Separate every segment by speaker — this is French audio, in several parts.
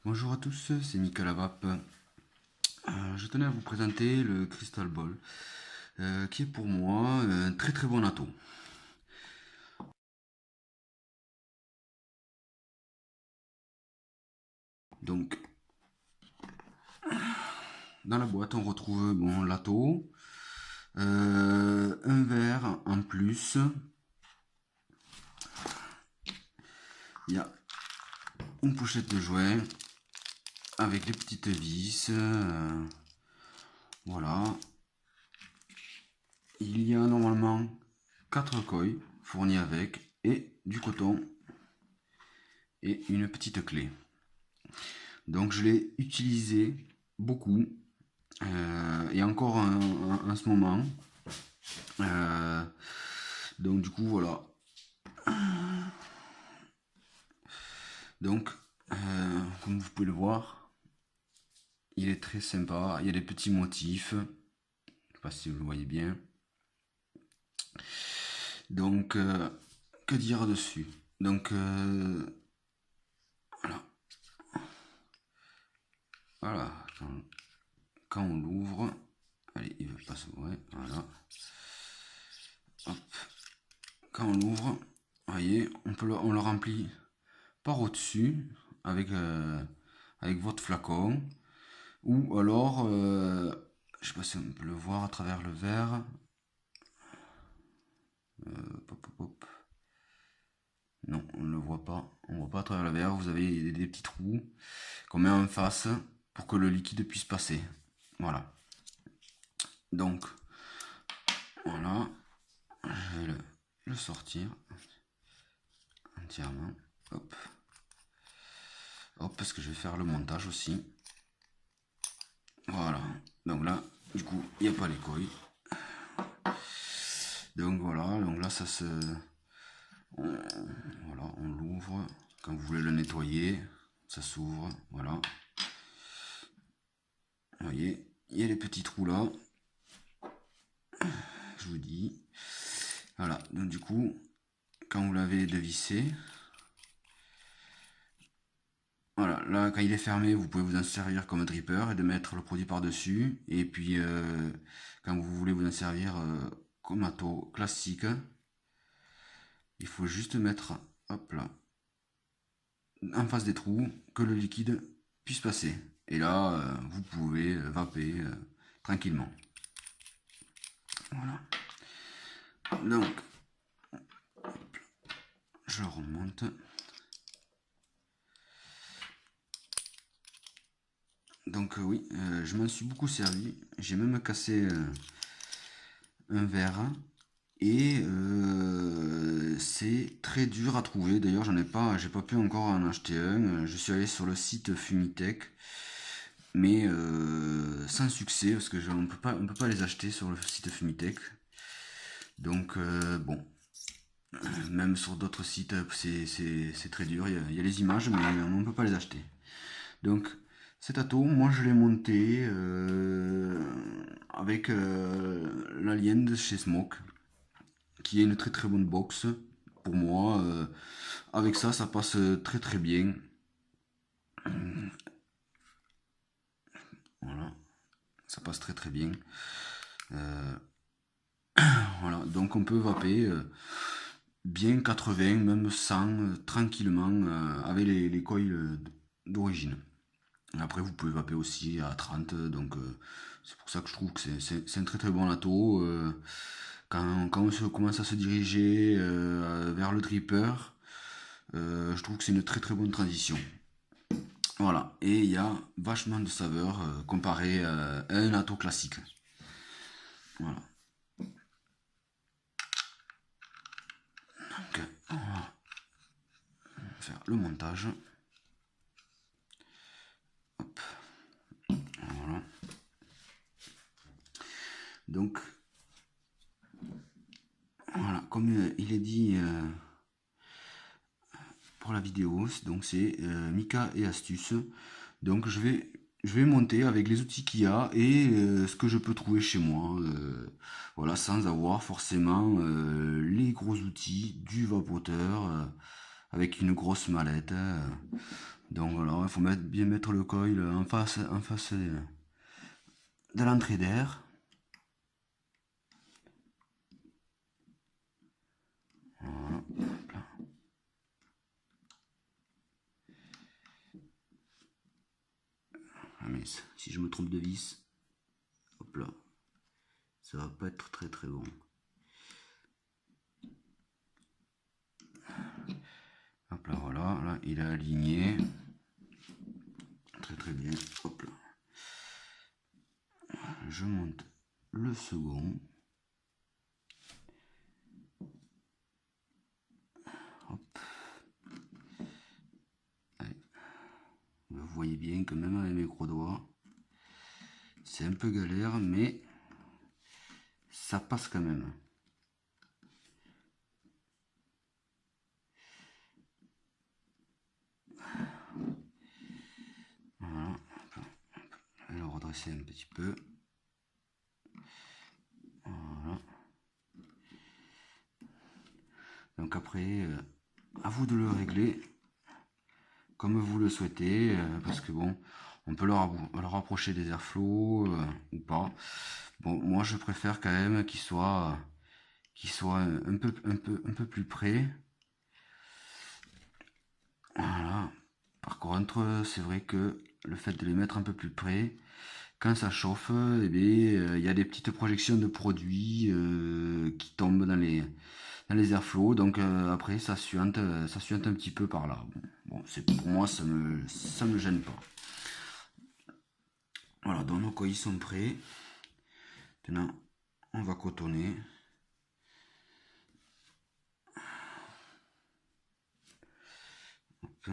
Speaker 1: Bonjour à tous, c'est Nicolas Vape. Je tenais à vous présenter le Crystal Ball, qui est pour moi un très très bon atout. Donc, dans la boîte, on retrouve bon, l'atout, un verre en plus. Il y a une pochette de jouets avec les petites vis. Voilà. Il y a normalement 4 coils fournis avec et du coton et une petite clé. Donc je l'ai utilisé beaucoup et encore en ce moment. Donc du coup voilà. Donc comme vous pouvez le voir, il est très sympa. Il y a des petits motifs. Je ne sais pas si vous le voyez bien. Donc que dire dessus? Donc voilà. Voilà. Quand on l'ouvre, allez, il veut pas s'ouvrir. Voilà. Hop. Quand on l'ouvre, vous voyez, on le remplit par au-dessus avec, avec votre flacon. Ou alors, je sais pas si on peut le voir à travers le verre. Hop, hop, hop. Non, on ne le voit pas. On voit pas à travers le verre. Vous avez des petits trous qu'on met en face pour que le liquide puisse passer. Voilà. Donc, voilà. Je vais le sortir entièrement. Hop. Hop, parce que je vais faire le montage aussi. Voilà. Donc là, du coup, il n'y a pas les coils. Donc voilà, donc là ça se... Voilà, on l'ouvre. Quand vous voulez le nettoyer, ça s'ouvre. Voilà. Vous voyez, il y a les petits trous là. Je vous dis. Voilà, donc du coup, quand vous l'avez dévissé, voilà, là quand il est fermé, vous pouvez vous en servir comme un dripper et de mettre le produit par-dessus. Et puis, quand vous voulez vous en servir comme un taux classique, il faut juste mettre, hop là, en face des trous, que le liquide puisse passer. Et là, vous pouvez vaper tranquillement. Voilà. Donc, je remonte. Donc oui, je m'en suis beaucoup servi. J'ai même cassé un verre. Et c'est très dur à trouver. D'ailleurs, j'ai pas pu encore en acheter un. Je suis allé sur le site Fumitech, mais sans succès parce que on peut pas les acheter sur le site Fumitech. Donc bon, même sur d'autres sites, c'est très dur. Il y a les images, mais on ne peut pas les acheter. Donc cet atout, moi je l'ai monté avec l'Alien de chez Smoke, qui est une très très bonne box pour moi. Avec ça, ça passe très très bien. Voilà, ça passe très très bien. Voilà, donc on peut vaper bien 80, même 100 tranquillement avec les coils d'origine. Après, vous pouvez vaper aussi à 30, donc c'est pour ça que je trouve que c'est un très très bon atout. Quand on commence à se diriger vers le dripper, je trouve que c'est une très très bonne transition. Voilà, et il y a vachement de saveur comparé à un atout classique. Voilà. Donc, on va faire le montage. Hop. Voilà. Donc, voilà, comme il est dit pour la vidéo, donc c'est Mika et astuces. Donc je vais monter avec les outils qu'il y a et ce que je peux trouver chez moi. Voilà, sans avoir forcément les gros outils du vapoteur. avec une grosse mallette. Donc voilà, il faut bien mettre le coil en face de l'entrée d'air. Voilà. Ah mais si je me trompe de vis, hop là, ça va pas être très très bon. Hop là, voilà, là il est aligné. Très très bien. Hop là. Je monte le second. Hop. Allez. Vous voyez bien que même avec mes gros doigts, c'est un peu galère, mais ça passe quand même. Voilà. Je vais le redresser un petit peu. Voilà. Donc après, à vous de le régler comme vous le souhaitez, parce que bon, on peut leur rapprocher des airflows ou pas. Bon, moi je préfère quand même qu'il soit un peu plus près. Voilà. Par contre, c'est vrai que le fait de les mettre un peu plus près, quand ça chauffe, eh bien, il y a des petites projections de produits qui tombent dans les airflows. Donc après, ça suinte un petit peu par là. Bon, c'est pour moi, ça me gêne pas. Voilà, donc nos coils sont prêts. Maintenant, on va cotonner. Hop.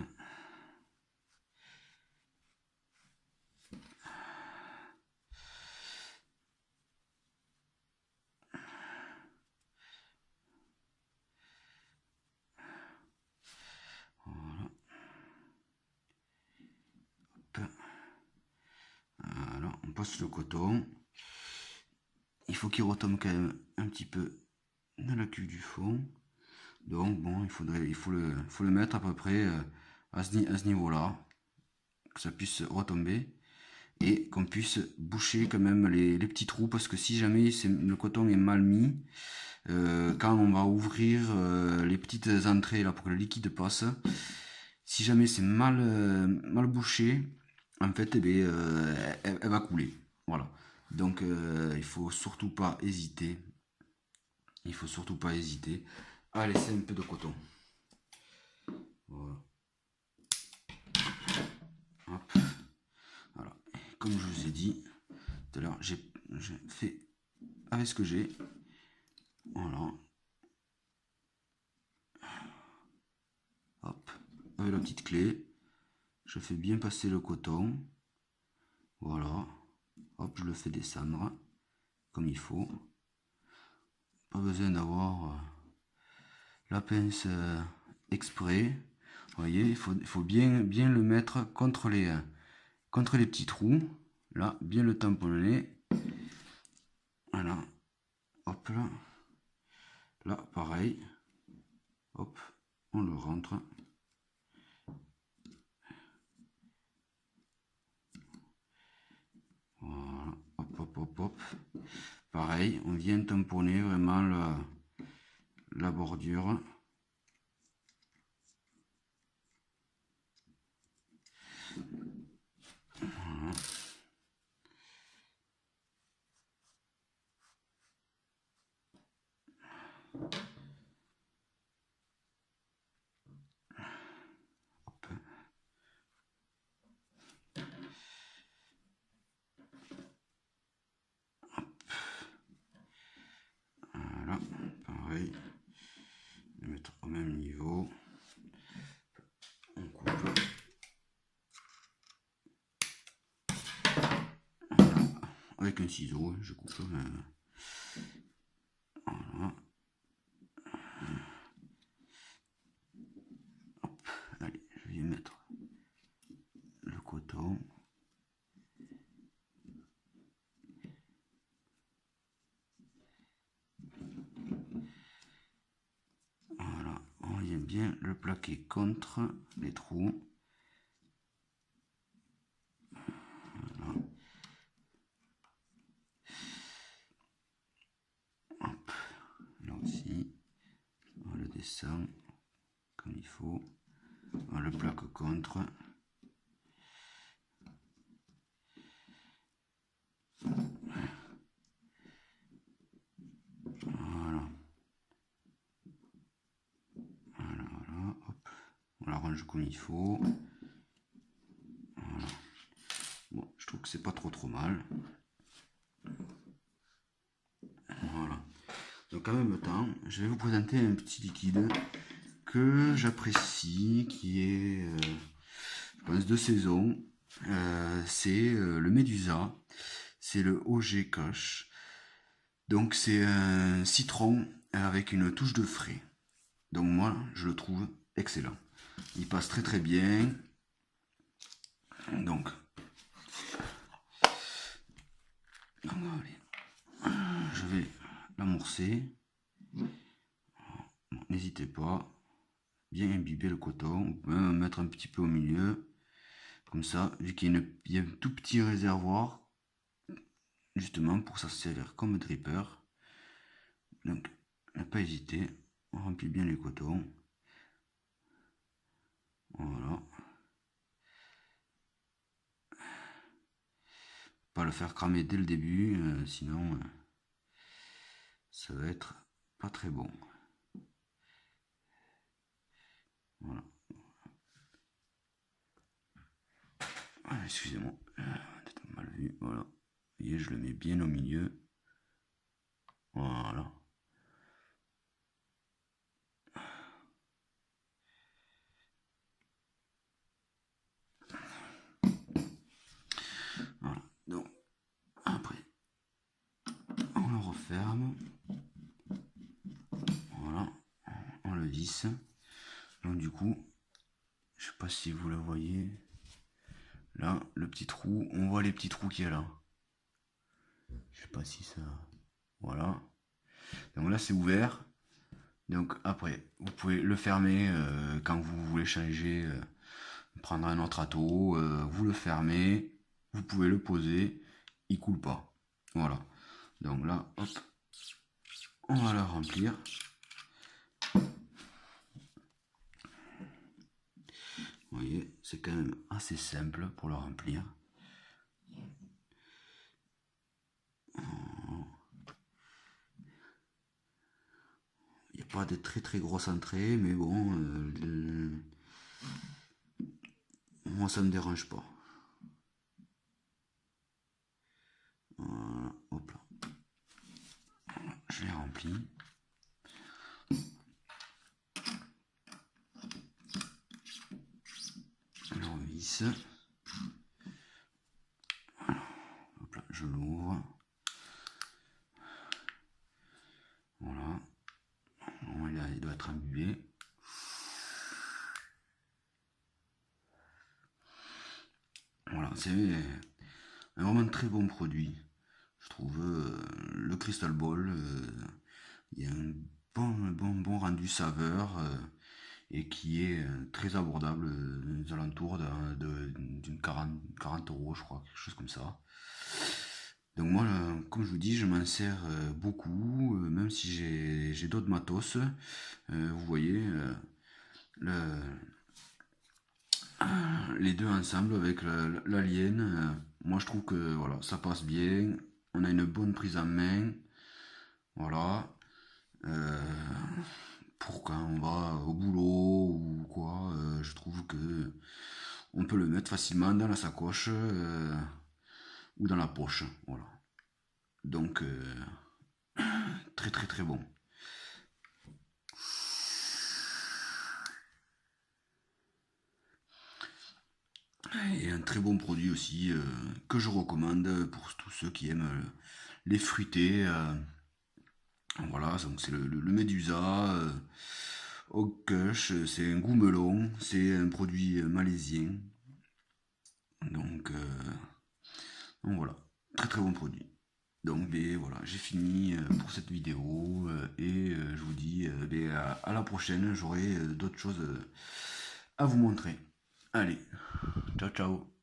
Speaker 1: Voilà. Hop. Voilà, on passe le coton. Il faut qu'il retombe quand même un petit peu dans la cuve du fond. Donc bon, il faut le mettre à peu près à ce niveau-là, que ça puisse retomber et qu'on puisse boucher quand même les petits trous, parce que si jamais le coton est mal mis, quand on va ouvrir les petites entrées là pour que le liquide passe, si jamais c'est mal bouché, en fait, eh bien, elle va couler. Voilà. Donc il faut surtout pas hésiter. Il faut surtout pas hésiter à laisser un peu de coton. Voilà. Hop. Voilà. Comme je vous ai dit tout à l'heure, j'ai fait avec ce que j'ai. Voilà. Hop. Avec la petite clé, je fais bien passer le coton. Voilà. Hop, je le fais descendre comme il faut. Pas besoin d'avoir la pince exprès. Vous voyez, il faut bien le mettre contre les petits trous. Là, bien le tamponner. Voilà. Hop là. Là, pareil. Hop, on le rentre. Voilà. Hop, hop, hop, hop. Pareil, on vient tamponner vraiment la bordure. Voilà. Hop. Voilà, pareil. Je vais mettre au même niveau. On coupe. Voilà. Avec un ciseau, je coupe. Voilà. Hop. Allez, je vais mettre le coton. Voilà, on vient bien le plaquer contre les trous. Voilà. Hop, là aussi, on le descend comme il faut. On le plaque contre. Voilà. Voilà, voilà. Hop. On l'arrange comme il faut. Voilà. Bon, je trouve que c'est pas trop mal. Voilà. Donc en même temps, je vais vous présenter un petit liquide que j'apprécie, qui est, je pense, de saison. C'est le Medusa. C'est le OG Cash. Donc c'est un citron avec une touche de frais. Donc moi, je le trouve excellent. Il passe très bien. Donc, allez, je vais l'amorcer. N'hésitez pas, bien imbiber le coton. Vous pouvez mettre un petit peu au milieu. Comme ça, vu qu'il y a un tout petit réservoir, justement pour ça se servir comme dripper. Donc, ne pas hésiter, on remplit bien les cotons. Voilà. Pas le faire cramer dès le début, sinon ça va être pas très bon. Voilà. Ah, excusez-moi, mal vu. Voilà. Vous voyez, je le mets bien au milieu. Voilà. Voilà. Donc, après, on le referme. Voilà. On le visse. Donc, du coup, je sais pas si vous le voyez. Là, le petit trou, on voit les petits trous qu'il y a là. Je sais pas si ça... Voilà. Donc là, c'est ouvert. Donc après, vous pouvez le fermer quand vous voulez changer, prendre un autre râteau. Vous le fermez. Vous pouvez le poser. Il coule pas. Voilà. Donc là, hop. On va le remplir. Vous voyez, c'est quand même assez simple pour le remplir. Il n'y a pas de très grosses entrées, mais bon, moi ça me dérange pas. Voilà, hop là. Je l'ai rempli. Je le visse. Voilà, hop là, je l'ouvre. Voilà. Bon, il doit être imbibé. Voilà, c'est un vraiment très bon produit. Je trouve le Crystal Ball, il y a un bon rendu saveur et qui est très abordable, aux alentours d'une 40 euros, je crois, quelque chose comme ça. Donc moi, comme je vous dis, je m'en sers beaucoup, même si j'ai d'autres matos. Vous voyez, les deux ensemble avec l'alien, moi je trouve que voilà, ça passe bien. On a une bonne prise en main. Voilà. Euh, pour quand on va au boulot ou quoi, je trouve que on peut le mettre facilement dans la sacoche ou dans la poche. Voilà. Donc très bon. Et un très bon produit aussi que je recommande pour tous ceux qui aiment les fruités. Voilà, donc c'est le Medusa. Okush, c'est un goût melon, c'est un produit malaisien. Donc voilà, très bon produit. Donc ben, voilà, j'ai fini pour cette vidéo et je vous dis ben, à la prochaine, j'aurai d'autres choses à vous montrer. Allez, ciao ciao.